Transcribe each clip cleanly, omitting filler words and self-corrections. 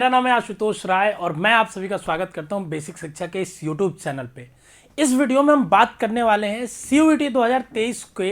मेरा नाम है आशुतोष राय और मैं आप सभी का स्वागत करता हूं बेसिक शिक्षा के इस यूट्यूब चैनल पे। इस वीडियो में हम बात करने वाले हैं सीयूईटी 2023 के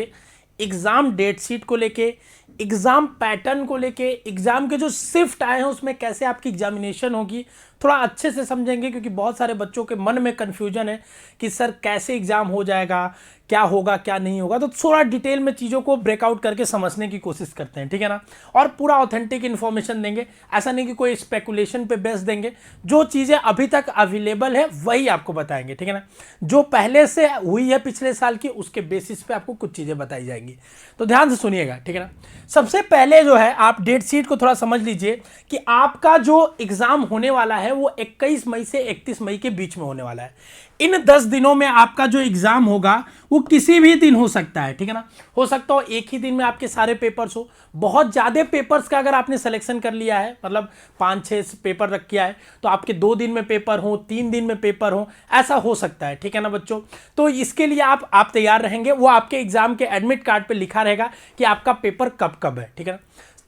एग्ज़ाम डेट शीट को लेके, एग्ज़ाम पैटर्न को लेके, एग्ज़ाम के जो शिफ्ट आए हैं उसमें कैसे आपकी एग्जामिनेशन होगी, थोड़ा अच्छे से समझेंगे क्योंकि बहुत सारे बच्चों के मन में कन्फ्यूजन है कि सर कैसे एग्ज़ाम हो जाएगा, क्या होगा क्या नहीं होगा। तो थोड़ा डिटेल में चीज़ों को ब्रेकआउट करके समझने की कोशिश करते हैं, ठीक है ना। और पूरा ऑथेंटिक इन्फॉर्मेशन देंगे, ऐसा नहीं कि कोई स्पेकुलेशन पे बेस देंगे। जो चीज़ें अभी तक अवेलेबल है वही आपको बताएंगे, ठीक है ना। जो पहले से हुई है पिछले साल की उसके बेसिस पे आपको कुछ चीज़ें बताई जाएंगी, तो ध्यान से सुनिएगा, ठीक है ना। सबसे पहले जो है आप डेट शीट को थोड़ा समझ लीजिए कि आपका जो एग्ज़ाम होने वाला है वो 21 मई से 31 मई के बीच में होने वाला है। इन 10 दिनों में आपका जो एग्जाम होगा वो किसी भी दिन हो सकता है, ठीक है ना। हो सकता हो एक ही दिन में आपके सारे पेपर्स हो, बहुत ज़्यादा पेपर्स का अगर आपने सिलेक्शन कर लिया है, मतलब 5-6 पेपर रख किया है, तो आपके 2 दिन में पेपर हो, 3 दिन में पेपर हो, ऐसा हो सकता है, ठीक है ना बच्चों। तो इसके लिए आप तैयार रहेंगे, वो आपके एग्जाम के एडमिट कार्ड पर लिखा रहेगा कि आपका पेपर कब कब है, ठीक है ना।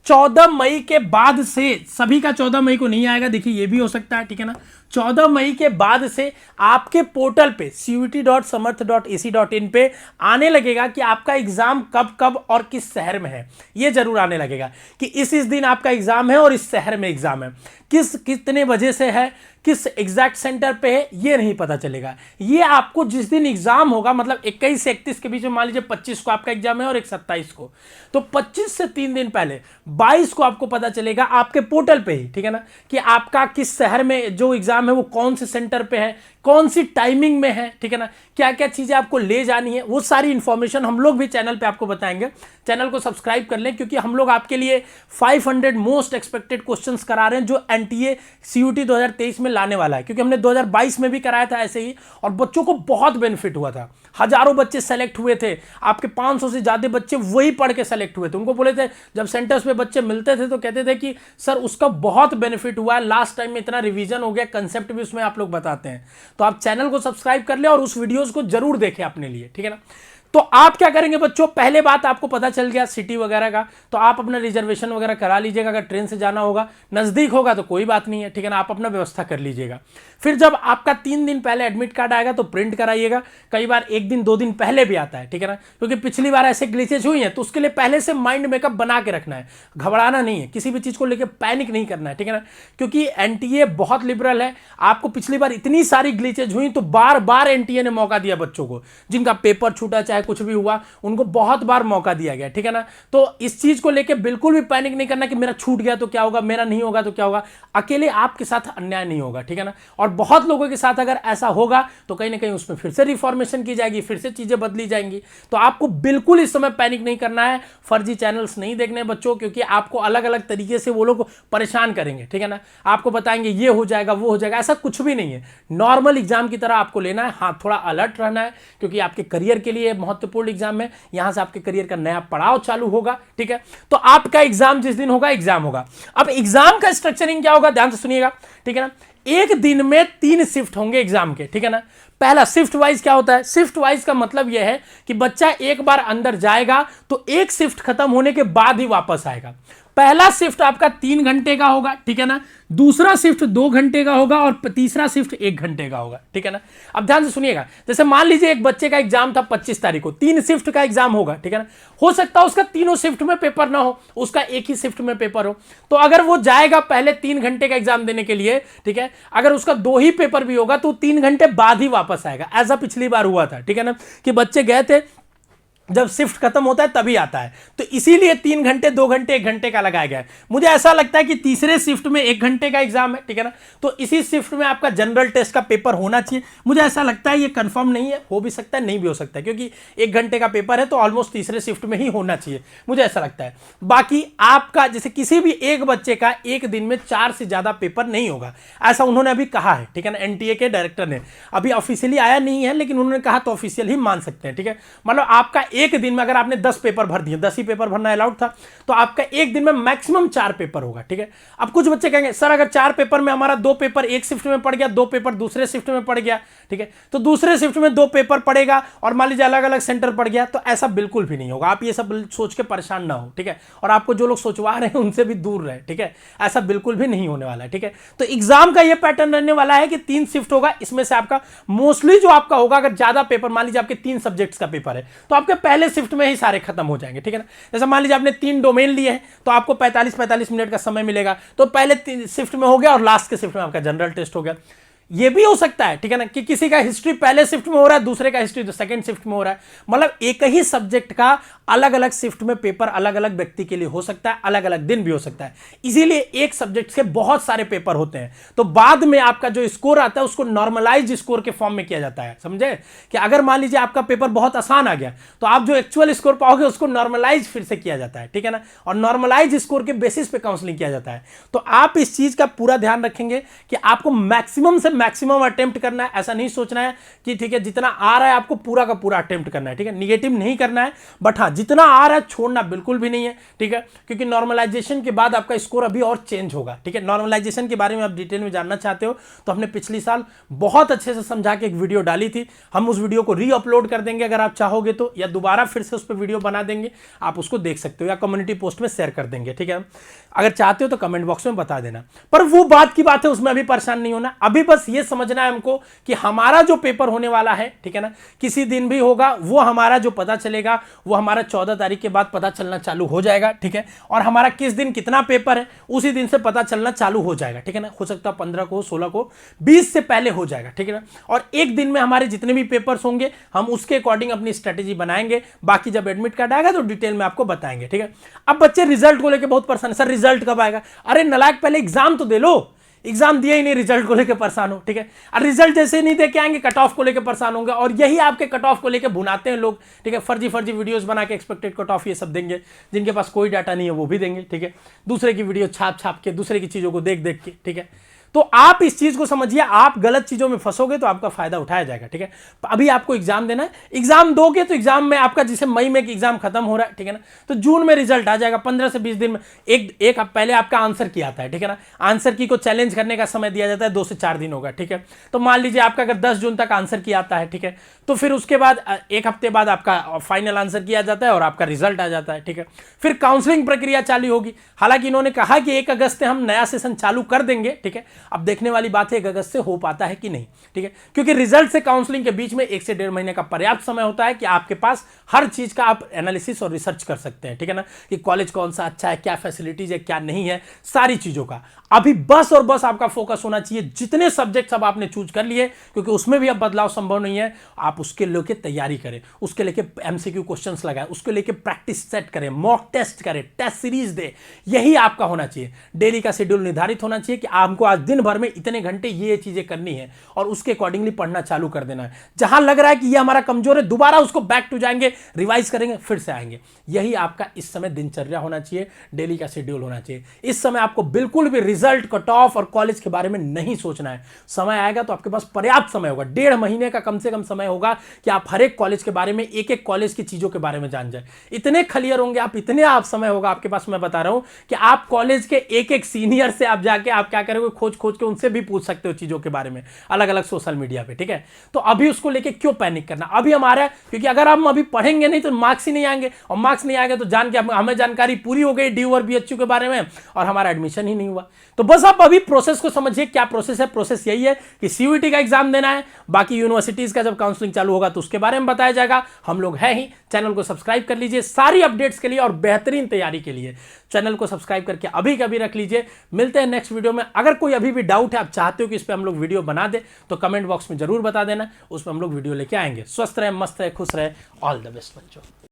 14 मई के बाद से, सभी का 14 मई को नहीं आएगा, देखिए ये भी हो सकता है, ठीक है ना। 14 मई के बाद से आपके पोर्टल पे cuet.samarth.ac.in पे आने लगेगा कि आपका एग्जाम कब कब और किस शहर में है। ये जरूर आने लगेगा कि इस दिन आपका एग्जाम है और इस शहर में एग्जाम है, कितने बजे से है, किस एग्जैक्ट सेंटर पे है, ये नहीं पता चलेगा। ये आपको जिस दिन एग्जाम होगा, मतलब 21 से 31 के बीच में, मान लीजिए 25 को आपका एग्जाम है और एक 27 को, तो 25 से 3 दिन पहले 22 को आपको पता चलेगा आपके पोर्टल पे ही, ठीक है ना, कि आपका किस शहर में जो एग्जाम है वो कौन से सेंटर पे है, कौन सी टाइमिंग में है, ठीक है ना, क्या क्या चीजें आपको ले जानी है, वो सारी इंफॉर्मेशन हम लोग भी चैनल पे आपको बताएंगे। चैनल को सब्सक्राइब कर लें क्योंकि हम लोग आपके लिए 500 मोस्ट एक्सपेक्टेड क्वेश्चंस करा रहे हैं जो एनटीए सीयूटी 2023 में लाने वाला है, क्योंकि हमने 2022 में भी कराया था ऐसे ही और बच्चों को बहुत बेनिफिट हुआ था। हजारों बच्चे सेलेक्ट हुए थे, आपके 500 से ज्यादा बच्चे वही पढ़ के सेलेक्ट हुए थे। उनको बोले थे, जब सेंटर्स पे बच्चे मिलते थे तो कहते थे कि सर उसका बहुत बेनिफिट हुआ है, लास्ट टाइम में इतना रिवीजन हो गया, कंसेप्ट भी उसमें आप लोग बताते हैं। तो आप चैनल को सब्सक्राइब कर ले और उस वीडियोस को जरूर देखें अपने लिए, ठीक है ना। तो आप क्या करेंगे बच्चों, पहले बात आपको पता चल गया सिटी वगैरह का, तो आप अपना रिजर्वेशन वगैरह करा लीजिएगा। अगर ट्रेन से जाना होगा, नजदीक होगा तो कोई बात नहीं है, ठीक है ना, आप अपना व्यवस्था कर लीजिएगा। फिर जब आपका 3 दिन पहले एडमिट कार्ड आएगा तो प्रिंट कराइएगा। कई बार 1 दिन 2 दिन पहले भी आता है, ठीक है ना, क्योंकि पिछली बार ऐसे ग्लिचेज हुई हैं, तो उसके लिए पहले से माइंड मेकअप बना के रखना है, घबराना नहीं है, किसी भी चीज को लेकर पैनिक नहीं करना है, ठीक है ना, क्योंकि एनटीए बहुत लिबरल है। आपको पिछली बार इतनी सारी ग्लिचेज हुई तो बार बार एनटीए ने मौका दिया बच्चों को, जिनका पेपर छूटा चाहे कुछ भी हुआ, उनको बहुत बार मौका दिया गया, ठीक है ना। तो इस चीज को लेकर बिल्कुल भी पैनिक नहीं करना कि मेरा छूट गया तो क्या होगा, मेरा नहीं होगा तो क्या होगा। अकेले आपके साथ अन्याय नहीं होगा, ठीक है ना। और बहुत लोगों के साथ अगर ऐसा होगा तो कहीं ना कहीं उसमें फिर से रिफॉर्मेशन की जाएगी, फिर से चीजें बदली जाएंगी। तो आपको बिल्कुल इस समय पैनिक नहीं करना है, फर्जी चैनल्स नहीं देखने बच्चों, क्योंकि आपको अलग अलग तरीके से वो लोग परेशान करेंगे, ठीक है ना। आपको बताएंगे ये हो जाएगा वो हो जाएगा, ऐसा कुछ भी नहीं है। नॉर्मल एग्जाम की तरह आपको लेना है। हाँ, थोड़ा अलर्ट रहना है क्योंकि आपके करियर के लिए महत्वपूर्ण एग्जाम है, यहां से आपके करियर का नया पड़ाव चालू होगा, ठीक है। तो आपका एग्जाम जिस दिन होगा एग्जाम होगा। अब एग्जाम का स्ट्रक्चरिंग क्या होगा, ध्यान से सुनिएगा, ठीक है ना। एक दिन में 3 शिफ्ट होंगे एग्जाम के, ठीक है ना। पहला शिफ्ट वाइज क्या होता है, शिफ्ट वाइज का मतलब यह है कि बच्चा एक बार अंदर जाएगा तो एक शिफ्ट खत्म होने के बाद ही वापस आएगा। पहला शिफ्ट आपका 3 घंटे का होगा, ठीक है ना, दूसरा शिफ्ट 2 घंटे का होगा और तीसरा शिफ्ट 1 घंटे का होगा, ठीक है ना। अब ध्यान से सुनिएगा, जैसे मान लीजिए एक बच्चे का एग्जाम था 25 तारीख को, 3 शिफ्ट का एग्जाम होगा, ठीक है ना। हो सकता है उसका तीनों शिफ्ट में पेपर ना हो, उसका एक ही शिफ्ट में पेपर हो। तो अगर वो जाएगा पहले 3 घंटे का एग्जाम देने के लिए, ठीक है, अगर उसका 2 ही पेपर भी होगा तो 3 घंटे बाद ही वापस आएगा। ऐसा पिछली बार हुआ था, ठीक है ना, कि बच्चे गए थे, जब शिफ्ट खत्म होता है तभी आता है। तो इसीलिए 3 घंटे 2 घंटे 1 घंटे का लगाया गया है। मुझे ऐसा लगता है कि तीसरे शिफ्ट में 1 घंटे का एग्जाम है, ठीक है ना, तो इसी शिफ्ट में आपका जनरल टेस्ट का पेपर होना चाहिए। मुझे ऐसा लगता है, ये कंफर्म नहीं है, हो भी सकता है नहीं भी हो सकता है, क्योंकि 1 घंटे का पेपर है तो ऑलमोस्ट तीसरे शिफ्ट में ही होना चाहिए, मुझे ऐसा लगता है। बाकी आपका जैसे किसी भी एक बच्चे का एक दिन में 4 से ज्यादा पेपर नहीं होगा, ऐसा उन्होंने अभी कहा है, ठीक है ना, एनटीए के डायरेक्टर ने। अभी ऑफिशियली आया नहीं है लेकिन उन्होंने कहा तो ऑफिशियल ही मान सकते हैं, ठीक है। मतलब आपका एक दिन में अगर आपने 10 पेपर भर दिए, 10 ही पेपर भरना अलाउड था, तो आपका एक दिन में मैक्सिमम 4 पेपर होगा, ठीक है। अब कुछ बच्चे कहेंगे सर अगर 4 पेपर में हमारा 2 पेपर एक शिफ्ट में पड़ गया, 2 पेपर दूसरे शिफ्ट में पड़ गया, ठीक है, तो दूसरे शिफ्ट में 2 पेपर पड़ेगा और मान लीजिए अलग अलग सेंटर पड़ गया, तो ऐसा बिल्कुल भी नहीं होगा। आप ये सब सोच के परेशान ना हो, ठीक है, और आपको जो लोग सोचवा रहे हैं उनसे भी दूर रहे, ठीक है, ऐसा बिल्कुल भी नहीं होने वाला है, ठीक है। तो एग्जाम का ये पैटर्न रहने वाला है कि 3 शिफ्ट होगा, इसमें से आपका मोस्टली जो आपका होगा, अगर ज्यादा पेपर मान लीजिए आपके 3 सब्जेक्ट्स का पेपर है तो आपके पहले शिफ्ट में ही सारे खत्म हो जाएंगे, ठीक है ना। जैसे मान लीजिए आपने 3 डोमेन लिए हैं तो आपको 45 मिनट का समय मिलेगा, तो पहले शिफ्ट में हो गया और लास्ट के शिफ्ट में आपका जनरल टेस्ट हो गया। ये भी हो सकता है, ठीक है ना, कि किसी का हिस्ट्री पहले शिफ्ट में हो रहा है, दूसरे का हिस्ट्री तो सेकंड शिफ्ट में हो रहा है, मतलब एक ही सब्जेक्ट का अलग अलग शिफ्ट में पेपर अलग अलग व्यक्ति के लिए हो सकता है, अलग अलग दिन भी हो सकता है। इसीलिए एक सब्जेक्ट के बहुत सारे पेपर होते हैं, तो बाद में आपका जो स्कोर आता है उसको नॉर्मलाइज स्कोर के फॉर्म में किया जाता है, समझे। कि अगर मान लीजिए आपका पेपर बहुत आसान आ गया तो आप जो एक्चुअल स्कोर पाओगे उसको नॉर्मलाइज फिर से किया जाता है, ठीक है ना, और नॉर्मलाइज स्कोर के बेसिस पे काउंसलिंग किया जाता है। तो आप इस चीज का पूरा ध्यान रखेंगे कि आपको मैक्सिमम से मैक्सिमम अटेम्प्ट करना है। ऐसा नहीं सोचना है कि ठीक है जितना आ रहा है आपको पूरा का पूरा अटेम्प्ट करना है, ठीक है, निगेटिव नहीं करना है, बट हाँ जितना आ रहा है छोड़ना बिल्कुल भी नहीं है, ठीक है, क्योंकि नॉर्मलाइजेशन के बाद आपका स्कोर अभी और चेंज होगा, ठीक है। नॉर्मलाइजेशन के बारे में आप डिटेल में जानना चाहते हो तो हमने पिछली साल बहुत अच्छे से समझा के एक वीडियो डाली थी, हम उस वीडियो को री अपलोड कर देंगे अगर आप चाहोगे तो, या दोबारा फिर से उस पर वीडियो बना देंगे, आप उसको देख सकते हो या कम्युनिटी पोस्ट में शेयर कर देंगे, ठीक है। अगर चाहते हो तो कमेंट बॉक्स में बता देना, पर वो बात की बात है, उसमें अभी परेशान नहीं होना। अभी बस ये समझना है हमको कि हमारा जो पेपर होने वाला है, ठीक है ना, किसी दिन भी होगा, वो हमारा जो पता चलेगा वो हमारा 14 तारीख के बाद पता चलना चालू हो जाएगा, ठीक है, और हमारा किस दिन कितना पेपर है उसी दिन से पता चलना चालू हो जाएगा, ठीक है ना। हो सकता है 15 को, 16 को, 20 से पहले हो जाएगा, ठीक है ना। और एक दिन में हमारे जितने भी पेपर्स होंगे हम उसके अकॉर्डिंग अपनी स्ट्रेटेजी बनाएंगे, बाकी जब एडमिट कार्ड आएगा तो डिटेल में आपको बताएंगे, ठीक है। अब बच्चे रिजल्ट को लेकर बहुत परेशान है, सर रिजल्ट कब आएगा? अरे नालायक पहले एग्जाम तो दे लो, एग्जाम दिया ही नहीं, रिजल्ट को लेकर परेशान हो, ठीक है। और रिजल्ट जैसे नहीं दे के आएंगे कट ऑफ को लेकर परेशान होंगे, और यही आपके कट ऑफ को लेकर भुनाते हैं लोग, ठीक है। फर्जी वीडियोस बना के एक्सपेक्टेड कट ऑफ ये सब देंगे, जिनके पास कोई डाटा नहीं है वो भी देंगे, ठीक है। दूसरे की वीडियो छाप के, दूसरे की चीजों को देख के, ठीक है। तो आप इस चीज को समझिए, आप गलत चीजों में फंसोगे तो आपका फायदा उठाया जाएगा, ठीक है। अभी आपको एग्जाम देना है, एग्जाम दोगे तो एग्जाम में आपका जैसे मई में एग्जाम खत्म हो रहा है, ठीक है ना, तो जून में रिजल्ट आ जाएगा, 15 से 20 दिन में। एक पहले आपका आंसर की आता है, ठीक है ना, आंसर की को चैलेंज करने का समय दिया जाता है, 2 से 4 दिन होगा, ठीक है। तो मान लीजिए आपका अगर 10 जून तक आंसर की आता है, ठीक है, तो फिर उसके बाद 1 हफ्ते बाद आपका फाइनल आंसर किया जाता है और आपका रिजल्ट आ जाता है, ठीक है। फिर काउंसलिंग प्रक्रिया चालू होगी, हालांकि इन्होंने कहा कि 1 अगस्त से हम नया सेशन चालू कर देंगे, ठीक है। अब देखने वाली बात है 1 अगस्त से हो पाता है कि नहीं, ठीक है, क्योंकि रिजल्ट से काउंसलिंग के बीच में 1 से 1.5 महीने का पर्याप्त समय होता है कि आपके पास हर चीज का आप एनालिसिस और रिसर्च कर सकते हैं, ठीक है ना, कि कॉलेज कौन सा अच्छा है, क्या फैसिलिटीज है, क्या नहीं है, सारी चीजों का। अभी बस और बस आपका फोकस होना चाहिए, जितने सब्जेक्ट्स अब आपने चूज कर लिए, क्योंकि उसमें भी अब बदलाव संभव नहीं है, आप उसके लेके तैयारी करें, उसके लेके एमसीक्यू क्वेश्चंस लगाएं, उसके लेके प्रैक्टिस सेट करें, मॉक टेस्ट करें, टेस्ट सीरीज दे, यही आपका होना चाहिए। डेली का शेड्यूल निर्धारित होना चाहिए कि आपको आज दिन भर में इतने घंटे ये चीजें करनी है और उसके अकॉर्डिंगली पढ़ना चालू कर देना है। जहां लग रहा है कि ये हमारा कमजोर है, दोबारा उसको बैक टू जाएंगे, रिवाइज करेंगे, फिर से आएंगे। यही आपका इस समय दिनचर्या होना चाहिए, डेली का शेड्यूल होना चाहिए। इस समय आपको बिल्कुल भी रिजल्ट, कट ऑफ और कॉलेज के बारे में नहीं सोचना है। समय आएगा तो आपके पास पर्याप्त समय होगा, 1.5 महीने का कम से कम समय होगा कि आप हर एक कॉलेज के बारे में, एक एक कॉलेज की चीजों के बारे में जान जाए। इतने क्लियर होंगे आप, इतने आप समय होगा आपके पास, मैं बता रहा हूं कि आप कॉलेज के एक एक सीनियर से आप जाके आप क्या करोगे, खोज के उनसे भी पूछ सकते हो चीजों के बारे में, अलग अलग सोशल मीडिया पे, ठीक है। तो अभी उसको लेके क्यों पैनिक करना, अभी हमारा, क्योंकि अगर हम अभी पढ़ेंगे नहीं तो मार्क्स ही नहीं आएंगे, और मार्क्स नहीं आएंगे तो जान के हमें जानकारी पूरी हो गई ड्यू और बीएचयू के बारे में और हमारा एडमिशन ही नहीं हुआ। तो बस आप अभी प्रोसेस को समझिए, क्या प्रोसेस है। प्रोसेस यही है कि सीयूईटी का एग्जाम देना है, बाकी यूनिवर्सिटीज का जब काउंसलिंग चालू होगा तो उसके बारे में बताया जाएगा। हम लोग हैं ही, चैनल को सब्सक्राइब कर लीजिए सारी अपडेट्स के लिए और बेहतरीन तैयारी के लिए चैनल को सब्सक्राइब करके अभी कभी रख लीजिए। मिलते हैं नेक्स्ट वीडियो में। अगर कोई अभी भी डाउट है, आप चाहते हो कि इस पर हम लोग वीडियो बना दे, तो कमेंट बॉक्स में जरूर बता देना, उस पर हम लोग वीडियो लेके आएंगे। स्वस्थ रहे, मस्त रहे, खुश रहे, ऑल द बेस्ट बच्चों।